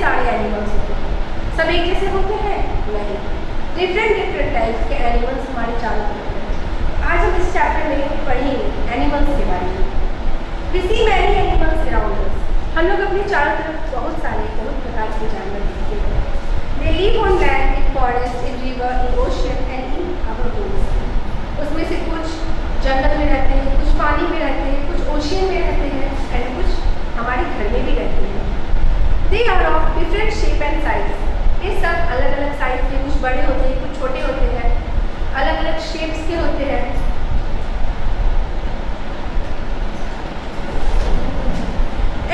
सारे एनिमल्स होते हैं। सब एक जैसे होते हैं? नहीं, डिफरेंट टाइप्स के एनिमल्स हमारे चारों तरफ हैं। आज हम इस चैप्टर में पढ़ेंगे एनिमल्स के बारे में। We see many animals around us. हम लोग अपने चारों तरफ बहुत प्रकार के जानवर देखते हैं। They live on land, in forest, in river, in ocean and in our homes. उसमें से कुछ जंगल में रहते हैं, कुछ पानी में रहते हैं, कुछ ओशियन में रहते हैं एंड कुछ हमारे घर में भी रहते हैं। They are of different shape and size. ये सब अलग अलग साइज के, कुछ बड़े होते हैं, कुछ छोटे होते हैं, अलग अलग शेप्स के होते हैं।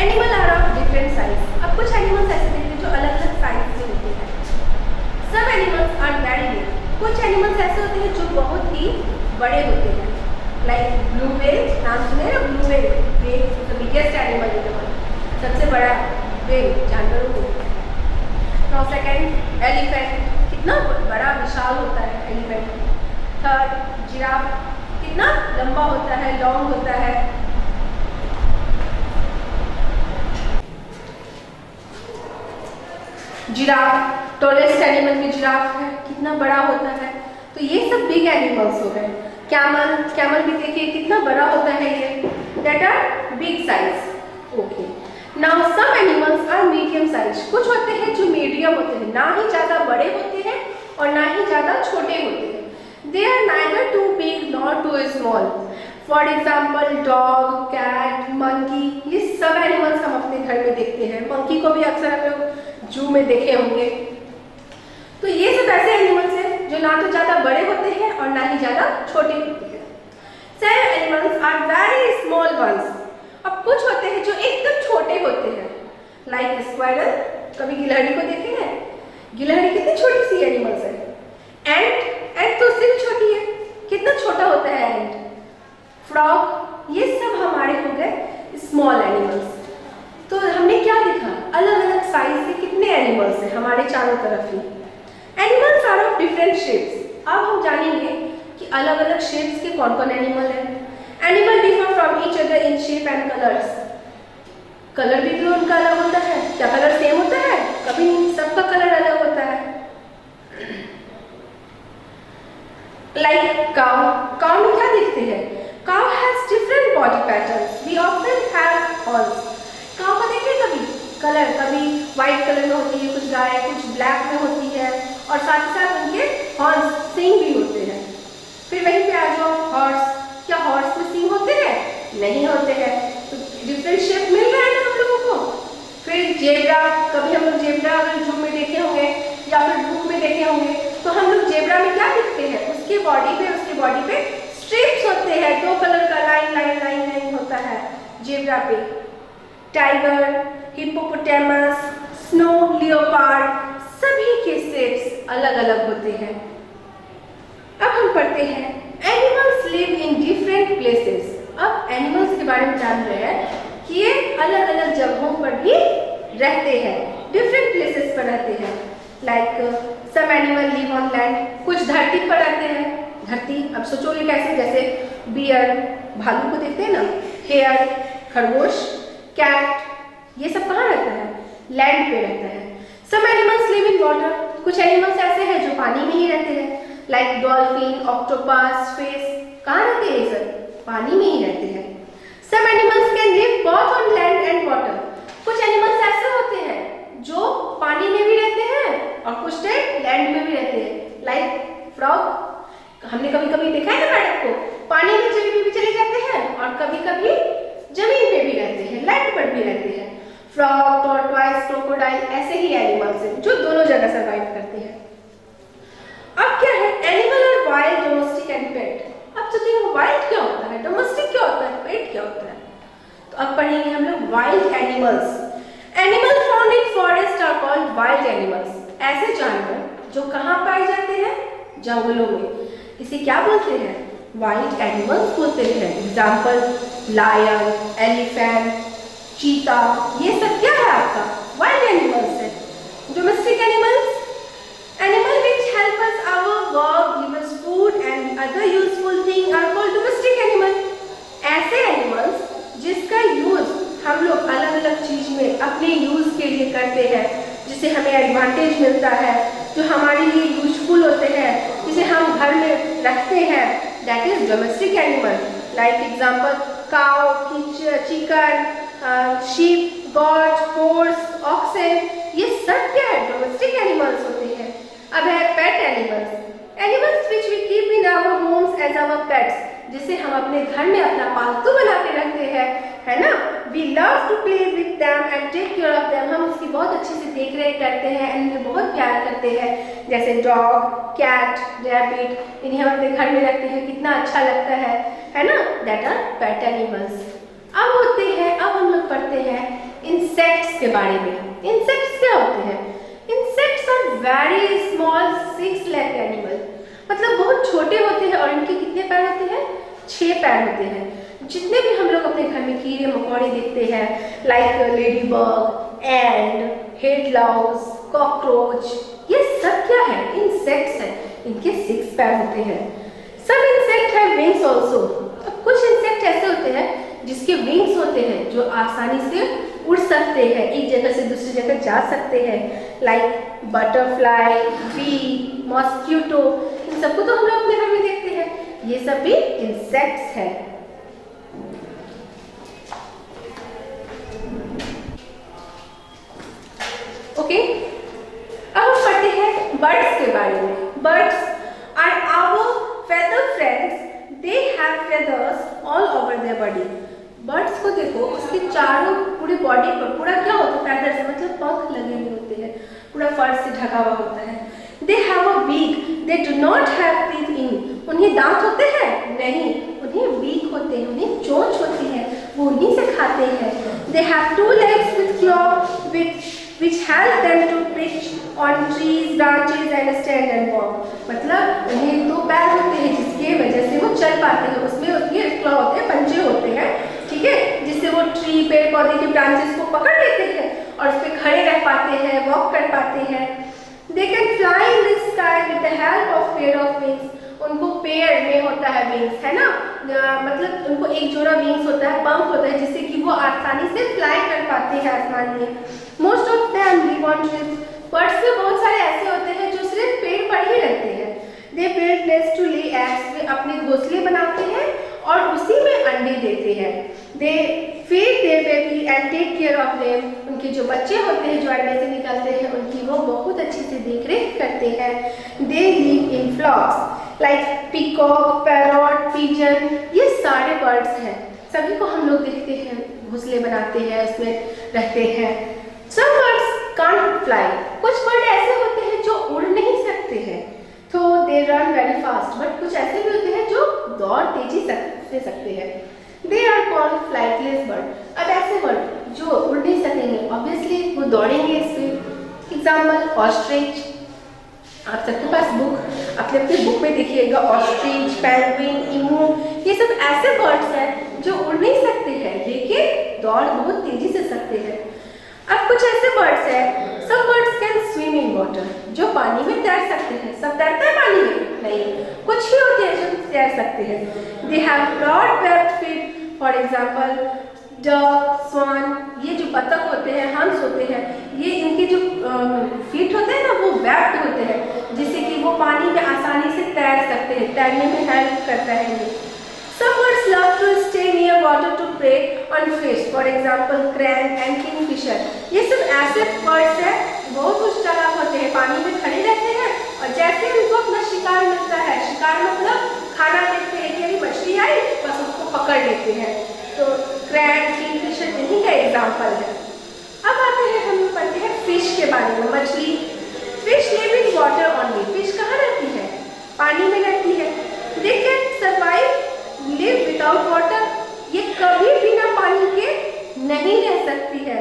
Animal are of different size. अब कुछ एनिमल्स ऐसे देखते हैं जो अलग अलग साइज के होते हैं। सब एनिमल्स आर वेरी बिग। कुछ एनिमल्स ऐसे होते हैं जो बहुत ही बड़े होते हैं, लाइक ब्लू व्हेल। नाम सुने ना, blue whale, the biggest animal in the world, सबसे बड़ा व्हेल जानवरों को। तो सेकेंड एलिफेंट, कितना बड़ा विशाल होता है एलिफेंट। थर्ड जिराफ, कितना लंबा होता है, लॉन्ग होता है। जिराफ, टॉलेस्ट एनिमल में जिराफ है, कितना बड़ा होता है। तो ये सब बिग एनिमल्स हो गए। कैमल, कैमल भी देखिए कितना बड़ा होता है ये, that are big size. Okay, now some animals are medium size. कुछ होते हैं जो मीडियम होते हैं, ना ही ज़्यादा बड़े होते हैं और ना ही ज़्यादा छोटे होते हैं। They are neither too big not too small. For example dog, cat, monkey, ये सब एनिमल्स हम अपने घर में देखते हैं। मंकी को भी अक्सर हम लोग जू में देखे होंगे। तो ये सब ऐसे एनिमल्स हैं जो ना तो ज़्यादा बड़े होते हैं और ना ही ज़्यादा छोटे होते हैं। Some animals are very small ones. अब कुछ होते हैं जो एकदम छोटे होते हैं, लाइक स्क्वायरल। कभी गिलहरी को देखे हैं? गिलहरी कितनी छोटी सी एनिमल्स है। एंट तो उससे भी छोटी है, कितना छोटा होता है एंट। फ्रॉग, ये सब हमारे हो गए स्मॉल एनिमल्स। तो हमने क्या देखा, अलग अलग साइज के कितने एनिमल्स हैं हमारे चारों तरफ ही। Animals are of different shapes. अब हम जानेंगे कि अलग अलग शेप्स के कौन कौन एनिमल हैं। Animal differ from each other in shape and colours. Colour भी तो उनका अलग होता है। क्या कलर सेम होता है? कभी नहीं, सबका कलर अलग होता है। लाइक काउ, काउ में क्या देखते हैं? Cow has different body patterns. We often have horns. Cow को देखे कभी? कलर, कभी व्हाइट कलर में होती है कुछ गाय, कुछ ब्लैक में होती है, और साथ ही साथ उनके हॉर्न्स, सींग भी होते हैं। फिर वहीं पे आ जाओ हॉर्स। क्या हॉर्स में सींग होते हैं? नहीं होते हैं। तो डिफरेंट शेप मिल रहा है ना हम लोगों को। फिर जेब्रा, कभी हम लोग जेब्रा अगर जू में देखे होंगे या फिर बुक में देखे होंगे, तो हम लोग जेब्रा में क्या देखते हैं? उसके बॉडी पे स्ट्रिप्स होते हैं, 2 कलर का लाइन होता है जेब्रा पे। टाइगर, हिप्पोपोटामस, स्नो लियोपार्ड, सभी के शेप्स अलग अलग होते हैं। अब हम पढ़ते हैं animals live in different places. अब एनिमल्स के बारे में जान रहे हैं कि ये अलग अलग जगहों पर भी रहते हैं, डिफरेंट प्लेसेस पर रहते हैं। Like some animal live on land. कुछ धरती पर रहते हैं। धरती, अब सोचोगे कैसे? जैसे बियर, भालू को देखते हैं ना, हेयर, खरगोश, कैट, ये सब कहाँ रहता है? लैंड पे रहता है। Some animals live in water. कुछ एनिमल्स ऐसे हैं जो पानी में ही रहते हैं, लाइक डॉल्फिन, ऑक्टोपस, फिश। कहाँ रहते हैं ये सब? पानी में ही रहते हैं। Some animals can live both on land and water. कुछ एनिमल्स ऐसे होते हैं जो पानी में भी रहते हैं और कुछ टाइम लैंड में भी रहते हैं, लाइक फ्रॉग। हमने कभी कभी देखा है ना मैडम को, पानी में भी चले जाते हैं और कभी कभी जमीन पे भी रहते हैं, लैंड पर भी रहते हैं। फ्रॉग, टॉर्टोइस, क्रोकोडाइल, ऐसे ही एनिमल्स हैं जो दोनों जगह सर्वाइव करते हैं। अब क्या है? एनिमल और वाइल्ड, डोमेस्टिक एंड पेट। अब सोचिए वाइल्ड क्या होता है, डोमेस्टिक क्या होता है, पेट क्या होता है? तो अब पढ़ेंगे हम लोग wild animals. Animal found in forest are called wild animals. ऐसे जानवर जो कहाँ पाए जाते हैं? जंगलों में। इसे क्या बोलते हैं? वाइल्ड एनिमल्स बोलते हैं। एग्जाम्पल लायन, एलिफेंट, चीता, ये सब क्या है आपका? वाइल्ड एनिमल्स है। Domestic animals, animal which help us our work, give us food and other useful thing are called domestic animal. ऐसे एनिमल्स जिसका यूज हम लोग अलग अलग चीज में अपने यूज के लिए करते हैं, जिससे हमें एडवांटेज मिलता है, जो हमारे लिए यूजफुल होते हैं, जिसे हम घर में रखते हैं, that is domestic animal. Like example cow, chicken, sheep, goat, horse, oxen, ये सब क्या है? डोमेस्टिक एनिमल्स होते हैं। अब है pet animals. Animals which we keep in our homes as our pets, जिसे हम अपने घर में अपना पालतू बना के रखते हैं, है ना। We love to play with them and take care of them, हम उसकी बहुत अच्छे से देख रेख करते हैं एंड इन्हें बहुत प्यार करते हैं। जैसे डॉग, कैट, रैबिट, इन्हें हम अपने घर में रखते हैं, कितना अच्छा लगता है ना। That are pet animals. अब हम लोग पढ़ते हैं इंसेक्ट्स के बारे में। इंसेक्ट्स क्या होते हैं? Insects are very small 6 leg animal, मतलब बहुत छोटे होते हैं और इनके कितने पैर होते हैं? 6 पैर होते हैं। जितने भी हम लोग अपने घर में कीड़े मकोड़े देखते हैं, like lady bug, and, head Laue's, cockroach, ये सब क्या है? इंसेक्ट्स हैं। इनके 6 पैर होते हैं। सब इंसेक्ट हैव विंग्स ऑल्सो। अब कुछ इंसेक्ट ऐसे होते हैं जिसके विंग्स होते हैं, जो आसानी से उड़ सकते हैं, एक जगह से दूसरी जगह जा सकते हैं, लाइक बटरफ्लाई, बी, मॉस्किटो, इन सबको तो हम लोग अपने घर में देखते हैं। ये सब भी इंसेक्ट्स हैं। ओके, अब हम पढ़ते हैं बर्ड्स के बारे में। Birds are our feather friends, they have feathers all over their body. Birds को देखो, उसके चारों पूरी बॉडी पर पूरा क्या होता है? फेदर्स, मतलब पंख लगे हुए होते हैं, पूरा फर से ढका हुआ होता है। They have a beak, they do not have teeth in, उन्हें दांत होते हैं? नहीं, उन्हें बीक होते हैं, उन्हें चोंच होती है, वो उन्हीं से खाते हैं। They have 2 legs with claw which help them to perch on trees, branches and stand and walk, मतलब उन्हें 2 पैर होते हैं जिसके वजह से वो चल पाते हैं। उसमें उनके क्लॉ होते हैं, पंजे होते हैं, ठीक है, जिससे वो ट्री, पेड़ पौधे के ब्रांचेस को पकड़ लेते हैं और उस पर खड़े रह पाते हैं, वॉक कर पाते हैं। They can fly in the sky with the help of pair of wings, उनको पेड़ में होता है विंग्स, है ना, मतलब उनको एक जोड़ा विंग्स होता है, पंख होता है, जिससे कि वो आसानी से फ्लाई कर पाते हैं आसमान में। Most of them live on trees, birds में बहुत सारे ऐसे होते हैं जो सिर्फ पेड़ पर ही रहते हैं। They build nest to lay eggs, वे अपने घोंसले बनाते हैं और उसी में अंडे देते हैं। They feed their baby and take care of them, उनके जो बच्चे होते हैं जो अंडे से निकलते हैं, उनकी वो बहुत अच्छे से देख रेख करते हैं। They live in flocks like peacock, parrot, pigeon, ये सारे बर्ड्स हैं। सभी को हम लोग देखते हैं, घोंसले बनाते हैं, उसमें रहते हैं। सम बर्ड्स कांट फ्लाई, कुछ बर्ड ऐसे होते हैं जो उड़ नहीं सकते हैं, तो they run very fast, but कुछ ऐसे भी होते हैं जो दौड़ तेजी से सकते हैं। They are called flightless bird. अब ऐसे बर्ड जो उड़ नहीं सकेंगे, ऑब्वियसली वो दौड़ेंगे स्पीड। एग्जाम्पल ऑस्ट्रिच, आप सबके पास बुक, अपने अपने बुक में देखिएगा, ऑस्ट्रिच, पेंगुइन, इमू, ये सब ऐसे बर्ड्स हैं जो उड़ नहीं सकते हैं लेकिन दौड़ बहुत तेजी से सकते हैं। अब कुछ ऐसे बर्ड्स हैं, सब birds can swim in water, जो पानी में तैर सकते हैं। सब तैरते हैं पानी में? नहीं, कुछ ही होते हैं जो तैर सकते हैं। They have broad webbed feet, for example duck, swan, ये जो बतख होते हैं, हंस होते हैं, ये इनके जो फीट होते हैं ना, वो वेब्ड होते हैं, जिससे कि वो पानी में आसानी से तैर सकते हैं, तैरने में हेल्प करता है ये। Some birds love to stay near water to prey on fish, for example crane and kingfisher. ये सब ऐसे बर्ड्स हैं, बहुत कुछ चालाक होते हैं, पानी में खड़े रहते हैं और जैसे उनको अपना शिकार मिलता है, शिकार मतलब खाना देखते हैं कि अभी मछली आई, बस उसको पकड़ लेते हैं। तो क्रैन, किंगफिशर इन्हीं का एग्जाम्पल है। अब आते हैं, हम पढ़ते हैं फिश के बारे में। मछली, fish live in water only, fish कहाँ रहती है? पानी में रहती है। They can survive live without water, ये कभी बिना पानी के नहीं रह सकती है।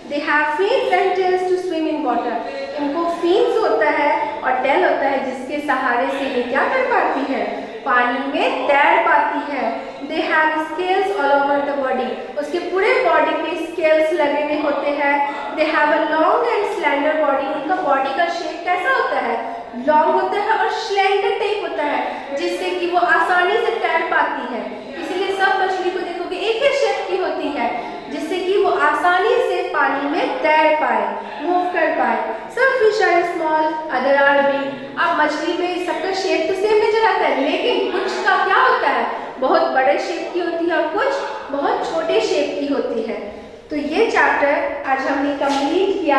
They have fins and tails to swim in water, इनको फिन्स होता है और टेल होता है जिसके सहारे से ये क्या कर पाती है? पानी में तैर पाती है। They have scales all over the body, उसके पूरे बॉडी पे स्केल्स लगे हुए होते हैं। They have a long and slender body, उनका बॉडी का शेप कैसा होता है? लॉन्ग होता है और स्लेंडर टाइप होता है, जिससे कि वो आसानी से तैर पाती है। इसीलिए सब मछली को देखोगे एक ही शेप की होती है, जिससे कि वो आसानी से पानी में तैर पाए, मूव कर पाए। Other are big. अब मछली में सबका शेप तो सेम नजर आता है, लेकिन कुछ का क्या होता है, बहुत बड़े शेप की होती है और कुछ बहुत छोटे शेप की होती है। तो ये चैप्टर आज हमने कंप्लीट किया,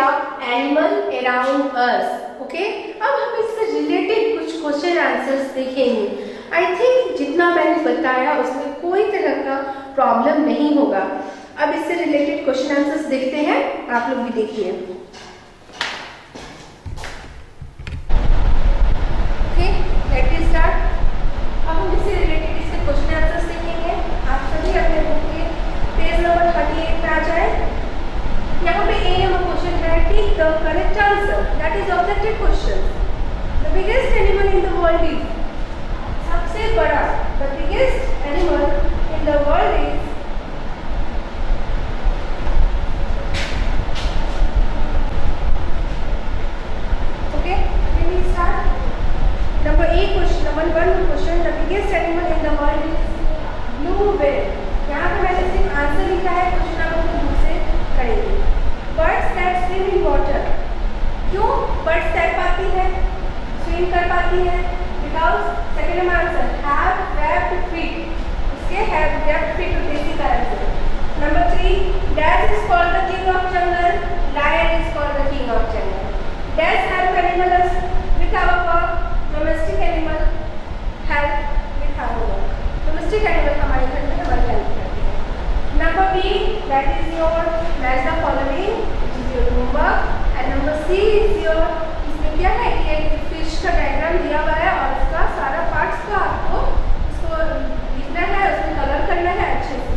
एनिमल अराउंड अस। ओके, अब हम इससे रिलेटेड कुछ क्वेश्चन आंसर्स देखेंगे। आई थिंक जितना मैंने बताया उसमें कोई तरह का प्रॉब्लम नहीं होगा। अब इससे रिलेटेड क्वेश्चन आंसर्स देखते हैं, आप लोग भी देखिए। Okay, let us start. अब हम इससे रिलेटेड इसके क्वेश्चन आंसर्स देखेंगे। आप सभी अपने बुक के पेज नंबर 38 पे आ जाए। यहाँ पे ए नंबर क्वेश्चन है, take the correct answer, that is objective question. The biggest animal in the world is, सबसे बड़ा, the biggest animal in the world is, okay, we will start. Number A question, number 1 question, the biggest animal in the world is blue whale. यहाँ पे मैंने सिर्फ answer लिखा है, question आप लोग खुद से करेंगे। Birds that swim in water, क्यों birds तैर पाती है, swim कर पाती है? Because second number answer, have webbed feet, उसके have webbed feet होते हैं इसी कारण से। Number 3, Dash is called the king of jungle, lion is called the king of jungle. Dash help animals with our work, domestic animal help with our work. Domestic animal हमारे घर में हमारी help करते हैं। Number B, that is your match the following, which is your homework. And number C is your, इसमें क्या है कि एक फिश का डायग्राम दिया हुआ है और उसका सारा पार्ट्स का आपको इसको लिखना है, उसमें कलर करना है अच्छे से।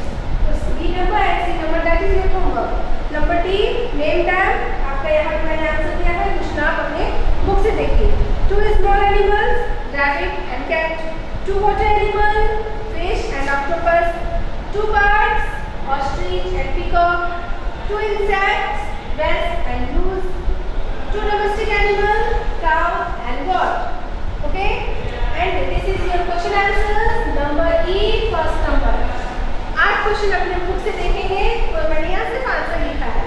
तो B number and C number, that is your homework. Number D, name them, आपका यहाँ पे मैंने आंसर दिया है, कुछ नाम अपने बुक से देखिए। 2 small animals, rabbit and cat. 2 water animals, fish and octopus. 2 birds, ostrich and peacock. 2 insects, wrens and goose. 2 domestic animals, cow and goat. Okay, and this is your question answers. Number E, first number. 8 question अपने book से देखेंगे और मैंने यहाँ सिर्फ answer लिखा है।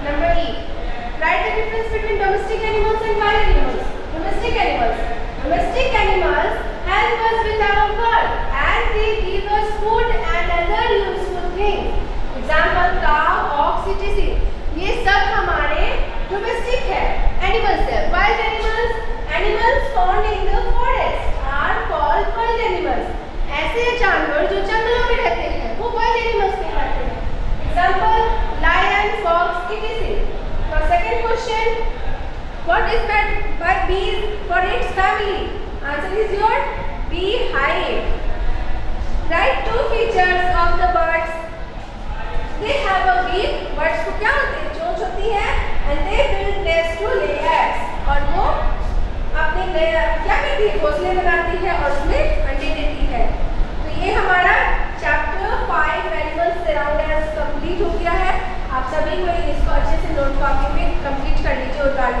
Number E, write the difference between domestic animals and wild animals. Domestic animals help us with our work and they give us food and other useful things. Example, cow, ox, etc. ये सब हमारे domestic है, animals है। Wild animals found in the forest are called wild animals. ऐसे जानवर जो जंगलों में रहते हैं वो wild animals कहलाते हैं। Example, lion, fox, etc. Now second question, what is meant by bees for its family? Answer is your beehive. Write 2 features of the birds. They have a beak. Birds को क्या होते हैं, चोंच होती है, and they build nest to lay eggs. और वो अपने क्या करती है, घोंसले बनाती है और उसमें अंडे देती है। तो ये हमारा चैप्टर 5 एनिमल्स अराउंड अस कंप्लीट हो गया है। आप सभी को इसको अच्छे से नोट कॉपी में कंप्लीट कर लीजिए और डाल